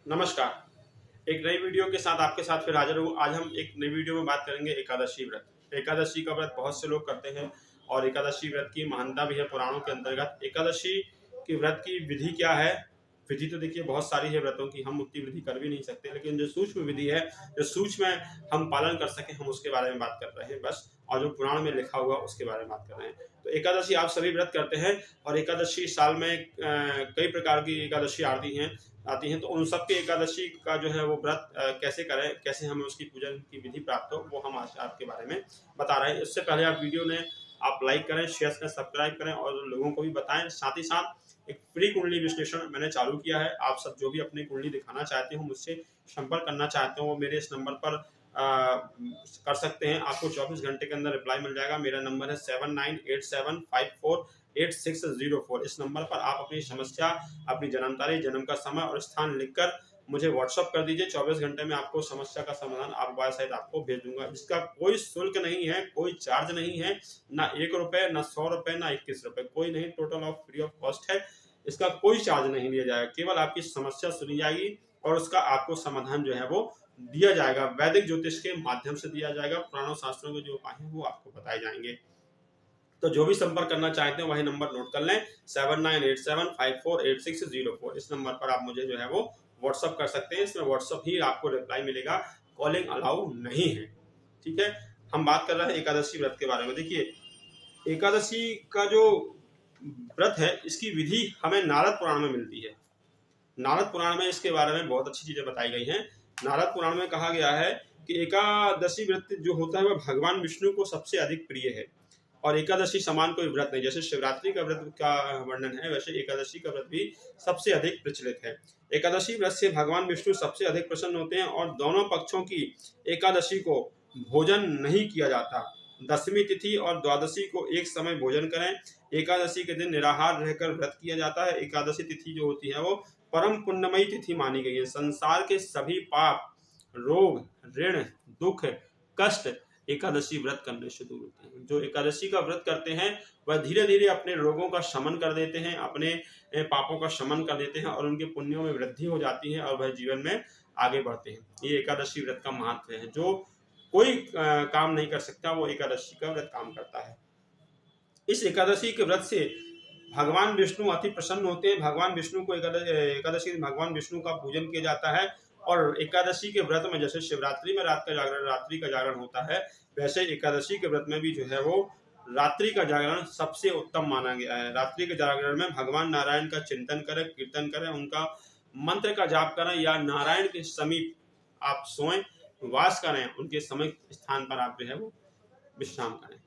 नमस्कार। एक नई वीडियो के साथ आपके साथ फिर हाजिर हूँ। आज हम एक नई वीडियो में बात करेंगे एकादशी व्रत। एकादशी का व्रत बहुत से लोग करते हैं और एकादशी व्रत की महानता भी है पुराणों के अंतर्गत। एकादशी की व्रत की विधि क्या है? विधि तो देखिए बहुत सारी है व्रतों की, हम उतनी विधि कर भी नहीं सकते, लेकिन जो सूक्ष्म विधि है, जो सूक्ष्म हम पालन कर सकें, हम उसके बारे में बात कर रहे हैं बस। और जो पुराण में लिखा हुआ उसके बारे में बात कर रहे हैं। तो एकादशी आप सभी व्रत करते हैं और एकादशी साल में कई प्रकार की एकादशी आती हैं, तो उन सब के एकादशी का जो है वो व्रत कैसे करें, कैसे हमें उसकी पूजन की विधि प्राप्त हो, वो हम आज आपके बारे में बता रहे हैं। इससे पहले आप वीडियो ने आप लाइक करें, शेयर करें, सब्सक्राइब करें और लोगों को भी बताएं। साथ ही साथ एक फ्री कुंडली विश्लेषण मैंने चालू किया है। आप सब जो भी अपनी कुंडली दिखाना चाहते हो, मुझसे संपर्क करना चाहते हो, वो मेरे इस नंबर पर कर सकते हैं। आपको 24 घंटे के अंदर रिप्लाई मिल जाएगा। मेरा नंबर है 7987548604। इस नंबर पर आप अपनी समस्या, अपनी जन्म तारीख, जन्म का समय और स्थान लिखकर मुझे व्हाट्सअप कर दीजिए। 24 घंटे में आपको समस्या का समाधान आप मोबाइल सहित आपको भेज दूंगा। इसका कोई शुल्क नहीं है, कोई चार्ज नहीं है, ना 1 रुपए, ना 100 रुपए, ना 21 रुपए, कोई नहीं। Total of free of cost है। इसका कोई चार्ज नहीं लिया जाएगा। केवल आपकी समस्या सुनी जाएगी और उसका आपको समाधान जो है वो दिया जाएगा। वैदिक ज्योतिष के माध्यम से दिया जाएगा। पुराणों शास्त्रों के जो उपाय हैं वो आपको बताए जाएंगे। तो जो भी संपर्क करना चाहते हैं वही नंबर नोट कर लें, 7987548604। इस नंबर पर आप मुझे जो है वो व्हाट्सअप कर सकते हैं। इसमें व्हाट्सअप ही आपको रिप्लाई मिलेगा, कॉलिंग अलाउ नहीं है। ठीक है। हम बात कर रहे हैं एकादशी व्रत के बारे में। देखिए, एकादशी का जो व्रत है, इसकी विधि हमें नारद पुराण में मिलती है। नारद पुराण में इसके बारे में बहुत अच्छी चीजें बताई गई हैं। नारद पुराण में कहा गया है कि एकादशी व्रत जो होता है वह भगवान विष्णु को सबसे अधिक प्रिय है और एकादशी समान कोई व्रत नहीं। जैसे शिवरात्रि का व्रत का वर्णन है, वैसे एकादशी का व्रत भी सबसे अधिक प्रचलित है। एकादशी व्रत से भगवान विष्णु सबसे अधिक प्रसन्न होते हैं और दोनों पक्षों की एकादशी को भोजन नहीं किया जाता। दशमी तिथि और द्वादशी को एक समय भोजन करें। एकादशी के दिन निराहार रहकर व्रत किया जाता है। एकादशी तिथि जो होती है वो परम पुण्यमयी तिथि मानी गई है। संसार के सभी पाप, रोग, ऋण, दुख, कष्ट एकादशी व्रत करने से दूर होते हैं। जो एकादशी का व्रत करते हैं वह धीरे धीरे अपने रोगों का शमन कर देते हैं, अपने पापों का शमन कर देते हैं और उनके पुण्यों में वृद्धि हो जाती है और वह जीवन में आगे बढ़ते हैं। ये एकादशी व्रत का महत्व है। जो कोई काम नहीं कर सकता, वो एकादशी का व्रत काम करता है। इस एकादशी के व्रत से भगवान विष्णु अति प्रसन्न होते हैं। भगवान विष्णु को एकादशी भगवान विष्णु का पूजन किया जाता है। और एकादशी के व्रत में जैसे शिवरात्रि में रात का जागरण, रात्रि का जागरण होता है, वैसे एकादशी के व्रत में भी जो है वो रात्रि का जागरण सबसे उत्तम माना गया है। रात्रि के जागरण में भगवान नारायण का चिंतन करें, कीर्तन करें, उनका मंत्र का जाप करें या नारायण के समीप आप सोएं, वास करें, उनके समीप स्थान पर आप जो है वो विश्राम करें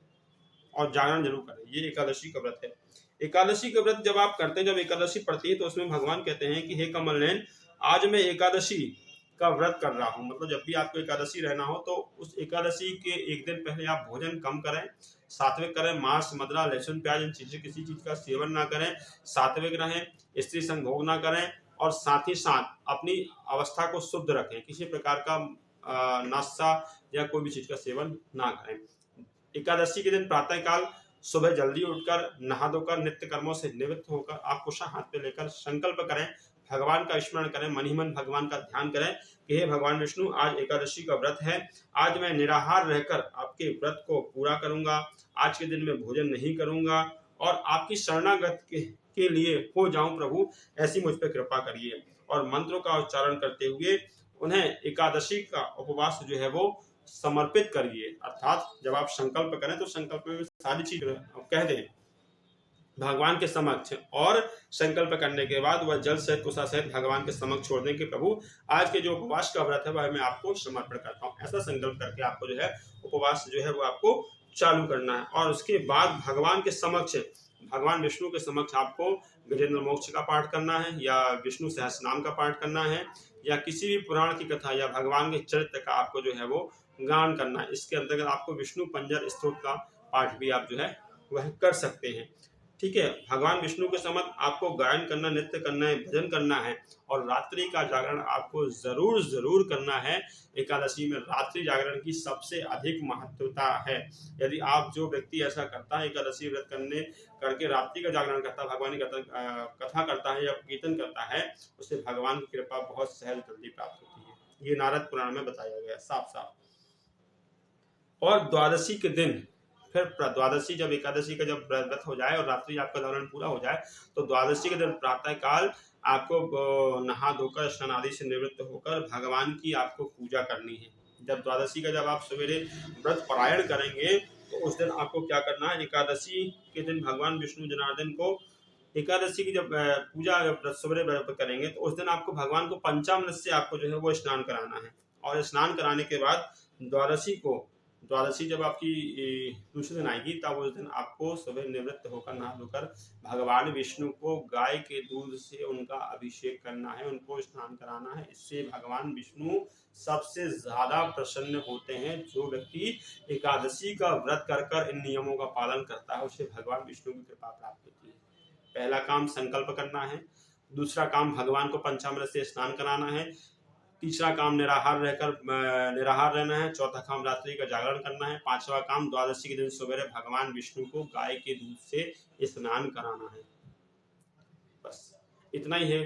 और जागरण जरूर करें। ये एकादशी का व्रत है। एकादशी का व्रत जब आप करते हैं, जब एकादशी पड़ती है, तो उसमें भगवान कहते हैं कि हे कमल नयन, आज मैं एकादशी का व्रत कर रहा हूँ। मतलब जब भी आपको एकादशी रहना हो तो उस एकादशी के एक दिन पहले आप भोजन कम करें, सात्विक करें। मांस, मदिरा, लहसुन, प्याज, इन चीजें किसी चीज का सेवन ना करें, सात्विक रहें, स्त्री संग भोग ना करें और साथ ही साथ अपनी अवस्था को शुद्ध रखें। किसी प्रकार का नाश्ता या कोई भी चीज का सेवन ना करें। एकादशी के दिन प्रातः काल सुबह जल्दी उठकर नहा धोकर नित्य कर्मों से निवृत्त होकर आप कुशा हाथ पे लेकर संकल्प करें, भगवान का स्मरण करें, मन ही मन भगवान का ध्यान करें कि हे भगवान विष्णु, आज एकादशी का व्रत है, आज मैं निराहार रहकर आपके व्रत को पूरा करूंगा। आज के दिन में भोजन नहीं करूंगा और आपकी शरणागत के लिए हो जाऊं प्रभु, ऐसी मुझ पर कृपा करिए। और मंत्रों का उच्चारण करते हुए उन्हें एकादशी का उपवास जो है वो समर्पित करिए। अर्थात जब आप संकल्प करें तो संकल्प में सारी चीज कह दें भगवान के समक्ष और संकल्प करने के बाद वह जल सहित कुशा सहित भगवान के समक्ष छोड़ दें कि प्रभु, आज के जो उपवास का व्रत है वह मैं आपको समर्पण करता हूँ। ऐसा संकल्प करके आपको जो है उपवास जो है वो आपको चालू करना है। और उसके बाद भगवान के समक्ष, भगवान विष्णु के समक्ष आपको गजेंद्र मोक्ष का पाठ करना है या विष्णु सहस्रनाम का पाठ करना है या किसी भी पुराण की कथा या भगवान के चरित्र का आपको जो है वो गान करना है। इसके अंतर्गत आपको विष्णु पंजर स्तोत्र का पाठ भी आप जो है वह कर सकते हैं। ठीक है। भगवान विष्णु के समक्ष आपको गायन करना, नृत्य करना है, भजन करना है और रात्रि का जागरण आपको जरूर जरूर करना है। एकादशी में रात्रि जागरण की सबसे अधिक महत्वता है। यदि आप जो व्यक्ति ऐसा करता है, एकादशी व्रत करने करके रात्रि का जागरण करता है, भगवान की कथा करता है या कीर्तन करता है, उसे भगवान की कृपा बहुत सहज जल्दी प्राप्त होती है। ये नारद पुराण में बताया गया साफ साफ। और द्वादशी के दिन फिर द्वादशी, जब एकादशी का जब व्रत हो जाए और रात्रि आपका जागरण पूरा हो जाए, तो द्वादशी के दिन प्रातः काल आपको नहा धोकर स्नान आदि से निवृत्त होकर भगवान की आपको पूजा करनी है। जब द्वादशी का जब आप सवेरे व्रत पारायण करेंगे तो उस दिन आपको क्या करना है, एकादशी के दिन भगवान विष्णु जनार्दन को, एकादशी की जब पूजा सवेरे व्रत करेंगे तो उस दिन आपको भगवान को पंचामृत से आपको जो है वो स्नान कराना है। और स्नान कराने के बाद द्वादशी जब आपकी दूसरे दिन आएगी तब उस दिन आपको सुबह निवृत्त होकर नहा धोकर भगवान विष्णु को गाय के दूध से उनका अभिषेक करना है, उनको स्नान कराना है। इससे भगवान विष्णु सबसे ज्यादा प्रसन्न होते हैं। जो व्यक्ति एकादशी का व्रत कर कर इन नियमों का पालन करता है उसे भगवान विष्णु की कृपा प्राप्त होती है। पहला काम संकल्प करना है, दूसरा काम भगवान को पंचामृत से स्नान कराना है, तीसरा काम निराहार रहना है, चौथा काम रात्रि का जागरण करना है, पांचवा काम द्वादशी के दिन सवेरे भगवान विष्णु को गाय के दूध से स्नान कराना है। बस इतना ही है।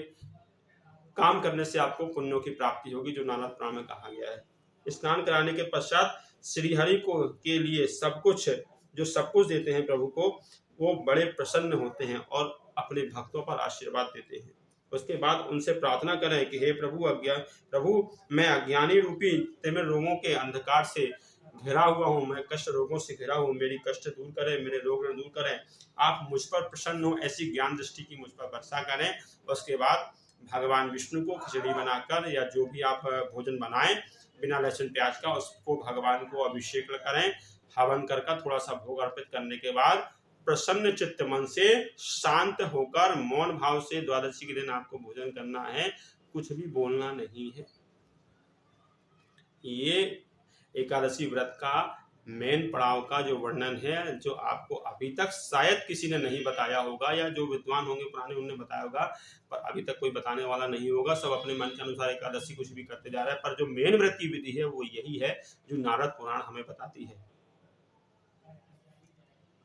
काम करने से आपको पुण्यों की प्राप्ति होगी, जो नारद पुराण में कहा गया है। स्नान कराने के पश्चात श्रीहरि को के लिए सब कुछ देते हैं प्रभु को, वो बड़े प्रसन्न होते हैं और अपने भक्तों पर आशीर्वाद देते हैं। उसके बाद उनसे प्रार्थना करें कि हे प्रभु मैं अज्ञानी रूपी तिमिर रोगों के अंधकार से घिरा हुआ हूँ, मैं कष्ट रोगों से घिरा हूँ, मेरी कष्ट दूर करें, मेरे रोग दूर करें, आप मुझ पर प्रसन्न हो, ऐसी ज्ञान दृष्टि की मुझ पर वर्षा करें। उसके बाद भगवान विष्णु को खिचड़ी बनाकर या जो भी आप भोजन बनाएं बिना लहसुन प्याज का, उसको भगवान को अभिषेक करें। हवन कर थोड़ा सा भोग अर्पित करने के बाद प्रसन्न चित्त मन से शांत होकर मौन भाव से द्वादशी के दिन आपको भोजन करना है, कुछ भी बोलना नहीं है। ये एकादशी व्रत का मेन पड़ाव का जो वर्णन है, जो आपको अभी तक शायद किसी ने नहीं बताया होगा, या जो विद्वान होंगे पुराने उन्होंने बताया होगा, पर अभी तक कोई बताने वाला नहीं होगा। सब अपने मन के अनुसार एकादशी कुछ भी करते जा रहे हैं, पर जो मेन व्रत की विधि है वो यही है जो नारद पुराण हमें बताती है।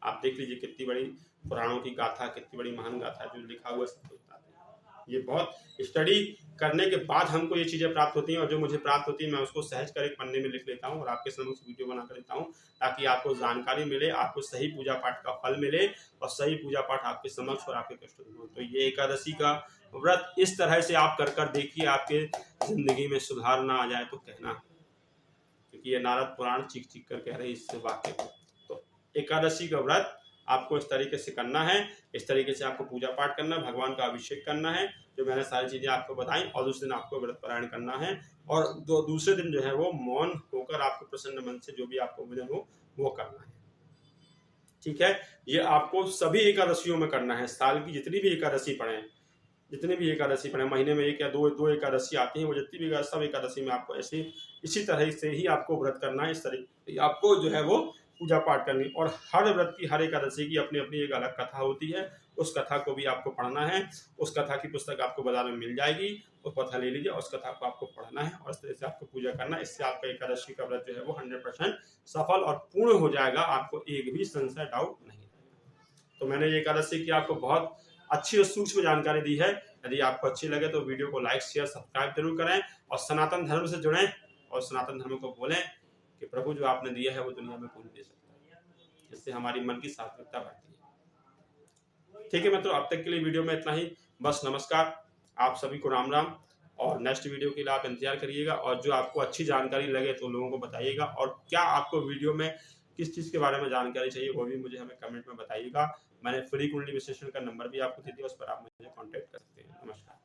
आप देख लीजिए कितनी बड़ी पुराणों की गाथा, कितनी बड़ी महान गाथा जो लिखा हुआ सब बताते हैं। ये बहुत स्टडी करने के बाद हमको ये चीजें प्राप्त होती हैं, और जो मुझे प्राप्त होती है मैं उसको सहज कर एक पन्ने में लिख लेता हूँ और आपके समक्ष वीडियो बना कर देता हूँ, ताकि आपको जानकारी मिले, आपको सही पूजा पाठ का फल मिले और सही पूजा पाठ आपके समक्ष और आपके कष्ट दूर हो। तो ये एकादशी का व्रत इस तरह से आप कर कर देखिए, आपके जिंदगी में सुधार ना आ जाए तो कहना, क्योंकि ये नारद पुराण चीख चीख कर कह रहे हैं इस वाक्य को। तो एकादशी का व्रत आपको इस तरीके से करना है, इस तरीके से आपको पूजा पाठ करना है, भगवान का अभिषेक करना है, जो मैंने सारी चीजें आपको बताई, और दूसरे दिन आपको व्रत पारायण करना है, और दूसरे दिन जो है वो मौन होकर आपको प्रसन्न मन से जो भी आपको भोजन हो वो करना है। ठीक है, ये आपको सभी एकादशियों में करना है। साल की जितनी भी एकादशी पड़े, महीने में एक या दो एकादशी आती है, वो जितनी भी सब एकादशी में आपको ऐसे इसी तरह से ही आपको व्रत करना है। इस तरह आपको जो है वो पूजा पाठ करनी, और हर व्रत की, हर एकादशी की अपनी अपनी एक अलग कथा होती है। उस कथा को भी आपको पढ़ना है। उस कथा की पुस्तक आपको बाजार में मिल जाएगी, वो कथा ले लीजिए, उस कथा को आपको पढ़ना है और इस तरह से आपको पूजा करना है। इससे आपका एकादशी का व्रत जो है वो 100% सफल और पूर्ण हो जाएगा, आपको एक भी संशय डाउट नहीं रहेगा। तो मैंने ये एकादशी की आपको बहुत अच्छी और सूक्ष्म जानकारी दी है। यदि आपको अच्छी लगे तो वीडियो को लाइक शेयर सब्सक्राइब जरूर करें, और सनातन धर्म से जुड़ें, और सनातन धर्म को बोलें कि प्रभु जो आपने दिया है वो दुनिया में कौन दे सकता है। इससे हमारी मन की सात्विकता बढ़ती है। ठीक है मित्रों, अब तक के लिए वीडियो में इतना ही। बस नमस्कार, आप सभी को राम राम, और नेक्स्ट वीडियो के लिए आप इंतजार करिएगा। और जो आपको अच्छी जानकारी लगे तो लोगों को बताइएगा, और क्या आपको वीडियो में किस चीज़ के बारे में जानकारी चाहिए वो भी मुझे हमें कमेंट में बताइएगा। मैंने फ्री कुंडली विश्लेषण का नंबर भी आपको दे दिया, उस पर आप मुझे कॉन्टैक्ट कर सकते हैं। नमस्कार।